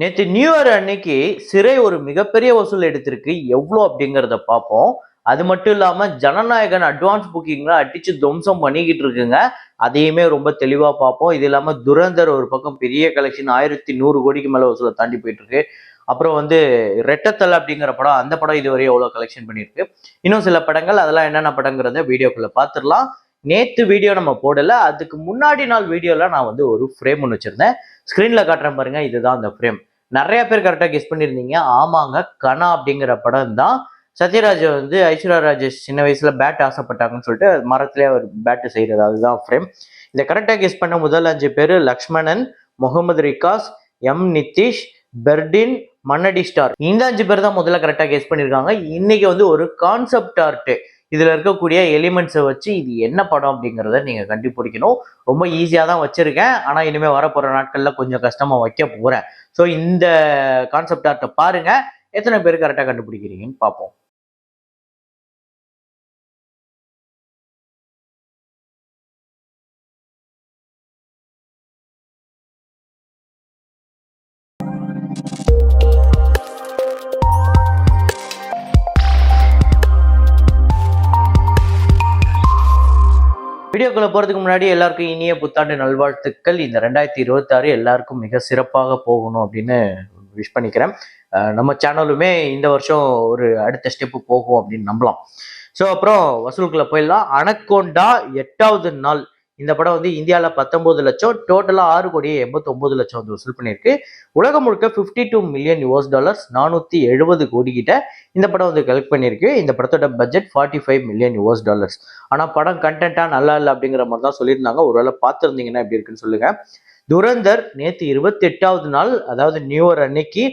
நேற்று new year அன்னைக்கு சிறை ஒரு மிகப்பெரிய வசூல் எடுத்திருக்கு. எவ்வளோ அப்படிங்கிறத பார்ப்போம். அது மட்டும் இல்லாம ஜனநாயகன் அட்வான்ஸ் புக்கிங்ல அடிச்சு துவம்சம் பண்ணிக்கிட்டு இருக்குங்க. அதையுமே ரொம்ப தெளிவா பார்ப்போம். இது இல்லாம துரந்தர் ஒரு பக்கம் பெரிய கலெக்ஷன் 1100 கோடிக்கு மேல வசூல தாண்டி போயிட்டு இருக்கு. அப்புறம் ரெட்டத்தல அப்படிங்கிற படம், அந்த படம் இதுவரை எவ்வளோ கலெக்ஷன் பண்ணியிருக்கு. இன்னும் சில படங்கள் அதெல்லாம் என்னென்ன படங்கிறத வீடியோக்குள்ள பார்த்துடலாம். நேத்து வீடியோ நம்ம போடல. அதுக்கு முன்னாடி நாள் வீடியோல நான் ஒரு ஃப்ரேம் ஒன்று வச்சிருந்தேன். ஸ்கிரீன்ல காட்டுறேன் பாருங்க. இதுதான் அந்த ஃப்ரேம். நிறைய பேர் கரெக்டாக கெஸ் பண்ணியிருந்தீங்க. ஆமாங்க, கனா அப்படிங்கிற படம் தான். சத்யராஜ் ஐஸ்வர்யா ராஜேஷ் சின்ன வயசுல பேட் ஆசைப்பட்டாங்கன்னு சொல்லிட்டு மரத்திலே அவர் பேட்டு செய்யறது, அதுதான் ஃப்ரேம். இதை கரெக்டாக கெஸ் பண்ண முதல் 5 பேர் லக்ஷ்மணன், முகமது ரிகாஸ், எம் நிதிஷ், பெர்டின், மன்னடி ஸ்டார். இந்த 5 பேர் தான் முதல்ல கரெக்டாக கெஸ் பண்ணியிருக்காங்க. இன்னைக்கு ஒரு கான்செப்ட் ஆர்ட், இதுல இருக்கக்கூடிய எலிமெண்ட்ஸை வச்சு இது என்ன படம் அப்படிங்கிறத நீங்க கண்டுபிடிக்கணும். ரொம்ப ஈஸியா தான் வச்சிருக்கேன். ஆனா இனிமே வரப்போற நாட்கள்ல கொஞ்சம் கஷ்டமா வைக்க போறேன். ஸோ இந்த கான்செப்ட் ஆர்ட்டை பாருங்க. எத்தனை பேர் கரெக்டாக கண்டுபிடிக்கிறீங்கன்னு பார்ப்போம். வீடியோக்குள்ள போறதுக்கு முன்னாடி எல்லாருக்கும் இனிய புத்தாண்டு நல்வாழ்த்துக்கள். இந்த 2026 எல்லாருக்கும் மிக சிறப்பாக போகணும் அப்படின்னு விஷ் பண்ணிக்கிறேன். நம்ம சேனலுமே இந்த வருஷம் ஒரு அடுத்த ஸ்டெப்பு போகும் அப்படின்னு நம்பலாம். ஸோ அப்புறம் வசூலுக்குள்ள போயிடலாம். அனக்கோண்டா 8வது நாள். இந்த படம் இந்தியாவில் 19 லட்சம், டோட்டலாக 6 கோடியே 89 லட்சம் வசூல் பண்ணியிருக்கு. உலகம் முழுக்க 52 மில்லியன் US$, 470 கோடி கிட்ட இந்த படம் கலெக்ட் பண்ணியிருக்கு. இந்த படத்தோட பட்ஜெட் 45 மில்லியன் US$. ஆனால் படம் கண்டென்ட்டாக நல்லா இல்லை அப்படிங்கிற மாதிரி தான் சொல்லியிருந்தாங்க. ஒருவேளை பார்த்துருந்தீங்கன்னா எப்படி இருக்குன்னு சொல்லுங்க. துரந்தர் நேற்று 28வது நாள், அதாவது நியூ இயர் அன்னைக்கு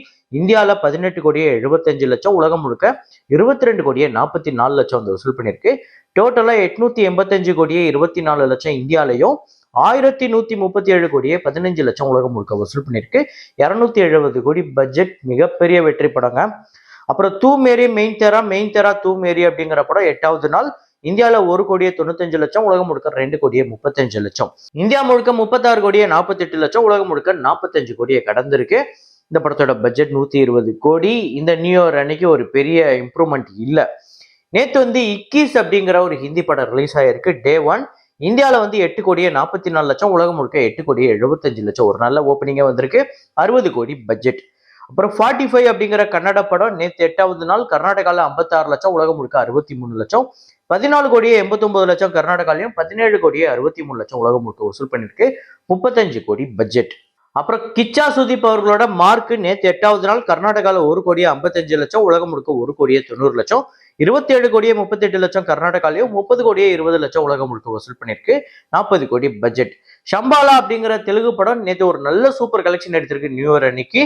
இந்தியாவில் 18 கோடியே 75 லட்சம், உலகம் முழுக்க 22 கோடியே 44 லட்சம் வசூல் பண்ணியிருக்கு. டோட்டலா 885 கோடியே 24 லட்சம் இந்தியாலையும், 1137 கோடியே 15 லட்சம் உலகம் முழுக்க வசூல் பண்ணியிருக்கு. 270 கோடி பட்ஜெட், மிகப்பெரிய வெற்றி படங்க. அப்புறம் தூ மேரி மெயின் தெரா தூ மேரி அப்படிங்கிற படம் 8வது நாள் இந்தியாவில் 1 கோடியே 95 லட்சம், உலகம் முழுக்க 2 கோடியே 35 லட்சம். இந்தியா முழுக்க 36 கோடியே 48 லட்சம், உலகம் முழுக்க 45 கோடியை கடந்திருக்கு. இந்த படத்தோட பட்ஜெட் 120 கோடி. இந்த நியூ இயர் அன்னைக்கு ஒரு பெரிய இம்ப்ரூவ்மெண்ட் இல்லை. நேற்று இக்கீஸ் அப்படிங்கிற ஒரு ஹிந்தி படம் ரிலீஸ் ஆயிருக்கு. டே 1 இந்தியாவில் 8 கோடியே 44 லட்சம், உலகம் முழுக்க 8 கோடியே 75 லட்சம். ஒரு நல்ல ஓப்பனிங்கே வந்திருக்கு. 60 கோடி பட்ஜெட். அப்புறம் 45 அப்படிங்கிற கன்னட படம் நேற்று 8வது நாள் கர்நாடகாவில் 56 லட்சம், உலகம் முழுக்க 63 லட்சம். 14 கோடியே 89 லட்சம் கர்நாடகாலையும், 17 கோடியே 63 லட்சம் உலகம் முழுக்க வசூல் பண்ணிருக்கு. 35 கோடி பட்ஜெட். அப்புறம் கிச்சா சுதீப் அவர்களோட மார்க் நேற்று 8வது நாள் கர்நாடகாவில் 1 கோடியே 55 லட்சம், உலகம் முழுக்க 1 கோடியே 90 லட்சம். 27 கோடியே 38 லட்சம் கர்நாடகாலையும், 30 கோடியே 20 லட்சம் உலகம் முழுக்க வசூல் பண்ணியிருக்கு. 40 கோடி பட்ஜெட். ஷம்பாலா அப்படிங்கிற தெலுங்கு படம் நேற்று ஒரு நல்ல சூப்பர் கலெக்ஷன் எடுத்திருக்கு. நியூ இயர் அன்னைக்கு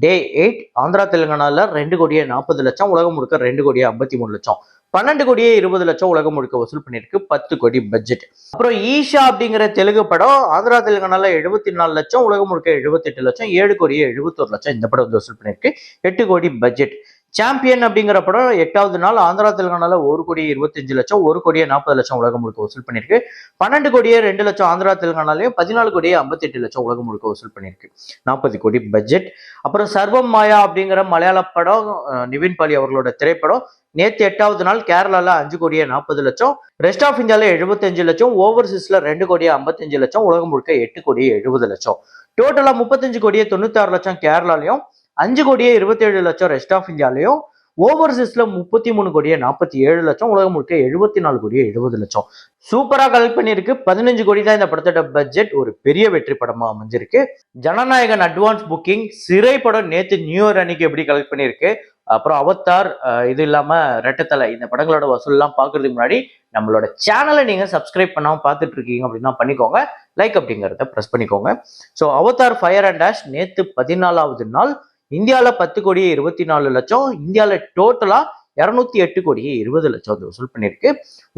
டே 8 ஆந்திரா தெலுங்கானால 2 கோடியே 40 லட்சம், உலகம் முழுக்க 2 கோடியே 53 லட்சம். 12 கோடியே 20 லட்சம் உலகம் முழுக்க வசூல் பண்ணியிருக்கு. 10 கோடி பட்ஜெட். அப்புறம் ஈஷா அப்படிங்கிற தெலுங்கு படம் ஆந்திரா தெலுங்கானால 74 லட்சம், உலகம் முழுக்க 78 லட்சம். 7 கோடியே 71 லட்சம் இந்த படம் வசூல் பண்ணியிருக்கு. 8 கோடி பட்ஜெட். சாம்பியன் அப்படிங்கிற படம் 8வது நாள் ஆந்திரா தெலுங்கானால 1 கோடியே 25 லட்சம், 1 கோடியே 40 லட்சம் உலகம் முழுக்க வசூல் பண்ணியிருக்கு. 12 கோடியே 2 லட்சம் ஆந்திரா தெலுங்கானாலையும், 14 கோடியே 58 லட்சம் உலகம் முழுக்க வசூல் பண்ணியிருக்கு. 40 கோடி பட்ஜெட். அப்புறம் சர்வம் மாயா அப்படிங்கிற மலையாள படம், நிவின் பாலி அவர்களோட திரைப்படம் நேற்று 8வது நாள் கேரளால 5 கோடியே 40 லட்சம், ரெஸ்ட் ஆஃப் இந்தியால 75 லட்சம், ஓவர்சீஸ்ல 2 கோடியே 55 லட்சம், உலகம் முழுக்க 8 கோடியே 70 லட்சம். டோட்டலா 35 கோடியே 96 லட்சம் கேரளாலையும், 5 கோடியே 27 லட்சம் ரெஸ்ட் ஆஃப் இந்தியாலையும், ஓவர்சீஸ்ல 33 கோடியே 47 லட்சம், உலகம் முழுக்க 74 கோடியே 70 லட்சம். சூப்பரா கலெக்ட் பண்ணியிருக்கு. 15 கோடி தான் இந்த படத்தோட பட்ஜெட். ஒரு பெரிய வெற்றி படமா அமைஞ்சிருக்கு. ஜனநாயகன் அட்வான்ஸ் புக்கிங் சிறை படம் நேற்று நியூ இயர் அன்னைக்கு எப்படி கலெக்ட் பண்ணியிருக்கு. அப்புறம் அவத்தார், இது இல்லாம ரெட்டத்தலை, இந்த படங்களோட வசூல் எல்லாம் பாக்குறதுக்கு முன்னாடி நம்மளோட சேனலை நீங்க சப்ஸ்கிரைப் பண்ணாம பார்த்துட்டு இருக்கீங்க அப்படின்னா பண்ணிக்கோங்க. லைக் அப்படிங்கிறத பிரஸ் பண்ணிக்கோங்க. So Avatar fire and dash நேற்று 14வது நாள் இந்தியாவில் 10 கோடியே 24 லட்சம், இந்தியாவில் டோட்டலா 208 கோடியே 20 லட்சம் வசூல் பண்ணியிருக்கு.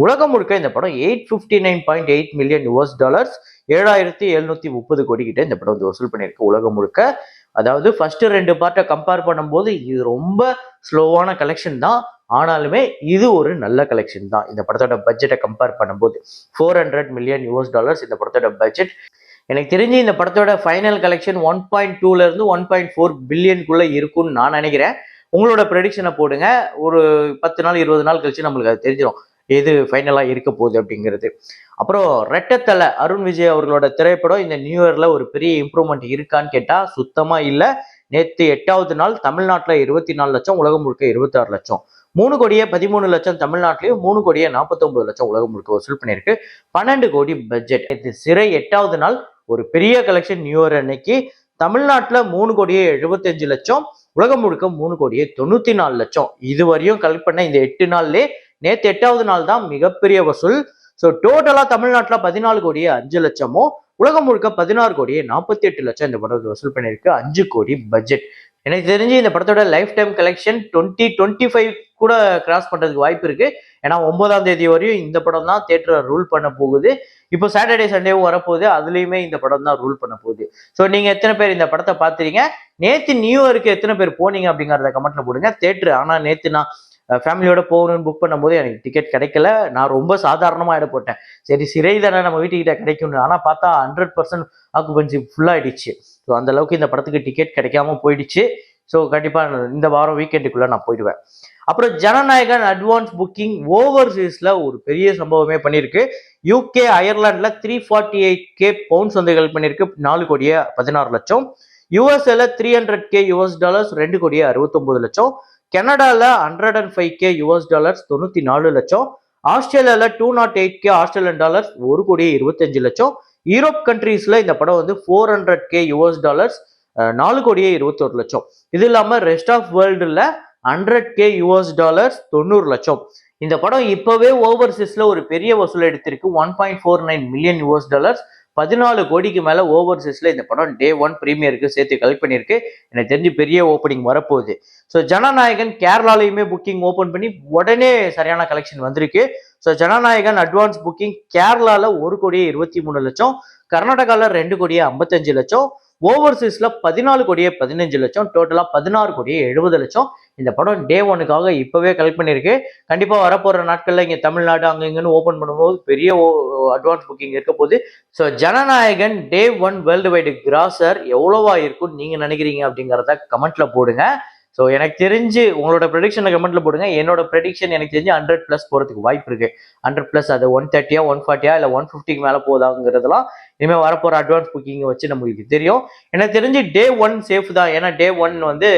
உலகம் முழுக்க இந்த படம் 859.8 மில்லியன் US$, 7730 கோடி கிட்ட இந்த படம் வசூல் பண்ணியிருக்கு உலகம் முழுக்க. அதாவது ஃபர்ஸ்ட் 2 பார்ட்டை கம்பேர் பண்ணும்போது இது ரொம்ப ஸ்லோவான கலெக்ஷன் தான். ஆனாலுமே இது ஒரு நல்ல கலெக்ஷன் தான். இந்த படத்தோட பட்ஜெட்டை கம்பேர் பண்ணும்போது 400 மில்லியன் US$ இந்த படத்தோட பட்ஜெட். எனக்கு தெரிஞ்சு இந்த படத்தோட ஃபைனல் கலெக்ஷன் 1.2ல இருந்து 1.4 பில்லியனுக்குள்ள இருக்கும்னு நான் நினைக்கிறேன். உங்களோட ப்ரெடிக்ஷனை போடுங்க. ஒரு 10 நாள் 20 நாள் கழிச்சு நம்மளுக்கு அது தெரிஞ்சிடும் எது ஃபைனலா இருக்க போகுது அப்படிங்கிறது. அப்புறம் ரெட்டத்தலை அருண் விஜய் அவர்களோட திரைப்படம் இந்த நியூ இயர்ல ஒரு பெரிய இம்ப்ரூவ்மெண்ட் இருக்கான்னு கேட்டா சுத்தமா இல்லை. நேற்று 8வது நாள் தமிழ்நாட்டில் 24 லட்சம், உலகம் முழுக்க 26 லட்சம். 3 கோடியே 13 லட்சம் தமிழ்நாட்டிலையும், 3 கோடியே 49 லட்சம் உலகம் முழுக்க வசூல் பண்ணியிருக்கு. 12 கோடி பட்ஜெட். இது சிறை 8வது நாள் ஒரு பெரிய கலெக்ஷன் நியூ இயர் அன்னைக்கு. தமிழ்நாட்டில் 3 கோடியே 75 லட்சம், உலகம் முழுக்க 3 கோடியே 94 லட்சம். இதுவரையும் கலெக்ட் பண்ண இந்த 8 நாள்லேயே நேற்று 8வது நாள் தான் மிகப்பெரிய வசூல். ஸோ டோட்டலா தமிழ்நாட்டில் 14 கோடியே 5 லட்சமும், உலகம் முழுக்க 16 கோடியே 48 லட்சம் இந்த படம் வசூல் பண்ணியிருக்கு. 5 கோடி பட்ஜெட். எனக்கு தெரிஞ்சு இந்த படத்தோட லைஃப் டைம் கலெக்ஷன் 2025 கூட கிராஸ் பண்றதுக்கு வாய்ப்பு இருக்கு. ஏன்னா 9ஆம் தேதி வரையும் இந்த படம் தான் தியேட்டரை ரூல் பண்ண போகுது. இப்போ சாட்டர்டே சண்டேவும் வரப்போகுது, அதுலயுமே இந்த படம் தான் ரூல் பண்ண போகுது. ஸோ நீங்க எத்தனை பேர் இந்த படத்தை பார்த்துறீங்க? நேற்று நியூ இயருக்கு எத்தனை பேர் போனீங்க அப்படிங்கிறத கமெண்ட்ல போடுங்க. தியேட்டர் ஆனா நேற்று நான் ஃபேமிலியோட போகணும்னு புக் பண்ணும்போது எனக்கு டிக்கெட் கிடைக்கல. நான் ரொம்ப சாதாரணமாக இடம் போட்டேன். சரி சிறை தானே நம்ம வீட்டுக்கிட்ட கிடைக்கும்னு. ஆனால் பார்த்தா 100% ஆக்குபென்சி ஃபுல்லாகிடுச்சு. ஸோ அந்த அளவுக்கு இந்த படத்துக்கு டிக்கெட் கிடைக்காம போயிடுச்சு. ஸோ கண்டிப்பாக இந்த வாரம் வீக்கெண்டுக்குள்ளே நான் போயிடுவேன். அப்புறம் ஜனநாயகன் அட்வான்ஸ் புக்கிங் ஓவர்சீஸில் ஒரு பெரிய சம்பவமே பண்ணியிருக்கு. யூகே அயர்லாண்டில் 348K பவுண்ட்ஸ் வந்து ஹெல்ப் பண்ணியிருக்கு. 4 கோடியே 16 லட்சம். யூஎஸ்ஏல $300K $2 கோடியே 69 லட்சம். கனடால $105K $94 லட்சம். ஆஸ்திரேலியால $208K ஆஸ்திரேலியன் டாலர்ஸ் $1 கோடியே 25 லட்சம். யூரோப் கண்ட்ரீஸ்ல இந்த படம் வந்து $400K $4 கோடியே 21 லட்சம். இது இல்லாம ரெஸ்ட் ஆஃப் வேர்ல்டுல $100K $90 லட்சம். இந்த படம் இப்பவே ஓவர்சீஸ்ல ஒரு பெரிய வசூல் எடுத்திருக்கு. $1.49 மில்லியன் 14 கோடிக்கு மேல ஓவர்சீஸ்ல இந்த படம் டே 1 பிரீமியருக்கு சேர்த்து கலெக்ட் பண்ணியிருக்கு. எனக்கு தெரிஞ்சு பெரிய ஓப்பனிங் வரப்போகுது. ஸோ ஜனநாயகன் கேரளாலையுமே புக்கிங் ஓப்பன் பண்ணி உடனே சரியான கலெக்ஷன் வந்திருக்கு. ஸோ ஜனநாயகன் அட்வான்ஸ் புக்கிங் கேரளால 1 கோடியே 23 லட்சம், கர்நாடகால 2 கோடியே 55 லட்சம், ஓவர்சீஸ்ல 14 கோடியே 15 லட்சம், டோட்டலா 16 கோடியே 70 லட்சம். இந்த படம் டே 1க்காக இப்பவே கலெக்ட் பண்ணியிருக்கு. கண்டிப்பா வரப்போற நாட்கள்ல இங்க தமிழ்நாடு அங்க இங்கன்னு ஓப்பன் பண்ணும்போது பெரிய அட்வான்ஸ் புக்கிங் இருக்க போகுது. ஸோ ஜனநாயகன் டே 1 வேர்ல்டு வைடு கிராசர் எவ்வளவா இருக்கும்னு நீங்க நினைக்கிறீங்க அப்படிங்கிறத கமெண்ட்ல போடுங்க. ஸோ எனக்கு தெரிஞ்சு உங்களோட ப்ரெடிக்ஷனை கமெண்ட்ல போடுங்க. என்னோட ப்ரெடிக்ஷன் எனக்கு தெரிஞ்சு 100+ போறதுக்கு வாய்ப்பு இருக்கு. 100+ அது 130 140 இல்லை 150 மேல போதாங்கிறதுலாம் இனிமேல் வரப்போற அட்வான்ஸ் புக்கிங்கை வச்சு நம்மளுக்கு தெரியும். எனக்கு தெரிஞ்சு டே 1 சேஃப் தான். ஏன்னா டே 1 வந்து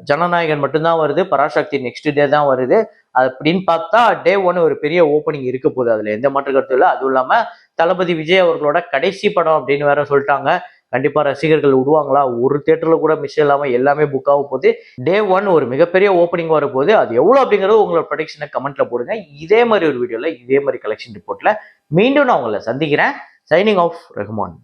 ஜனநாயகன் மட்டும்தான் வருது, பராசக்தி நெக்ஸ்ட் டே தான் வருது. அப்படின்னு பார்த்தா டே 1 ஒரு பெரிய ஓப்பனிங் இருக்க போகுது. அதுல எந்த மாற்று கருத்தும் இல்லை. அதுவும் இல்லாம தளபதி விஜய் அவர்களோட கடைசி படம் அப்படின்னு வேற சொல்லிட்டாங்க. கண்டிப்பா ரசிகர்கள் விடுவாங்களா? ஒரு தியேட்டர்ல கூட மிஸ் இல்லாம எல்லாமே புக் ஆக போகுது. டே 1 ஒரு மிகப்பெரிய ஓப்பனிங் வர போகுது. அது எவ்வளவு அப்படிங்கிறது உங்களோட ப்ரெடிக்ஷனை கமெண்ட்ல போடுங்க. இதே மாதிரி ஒரு வீடியோல இதே மாதிரி கலெக்ஷன் ரிப்போர்ட்ல மீண்டும் நான் உங்களை சந்திக்கிறேன். Signing off Rahman.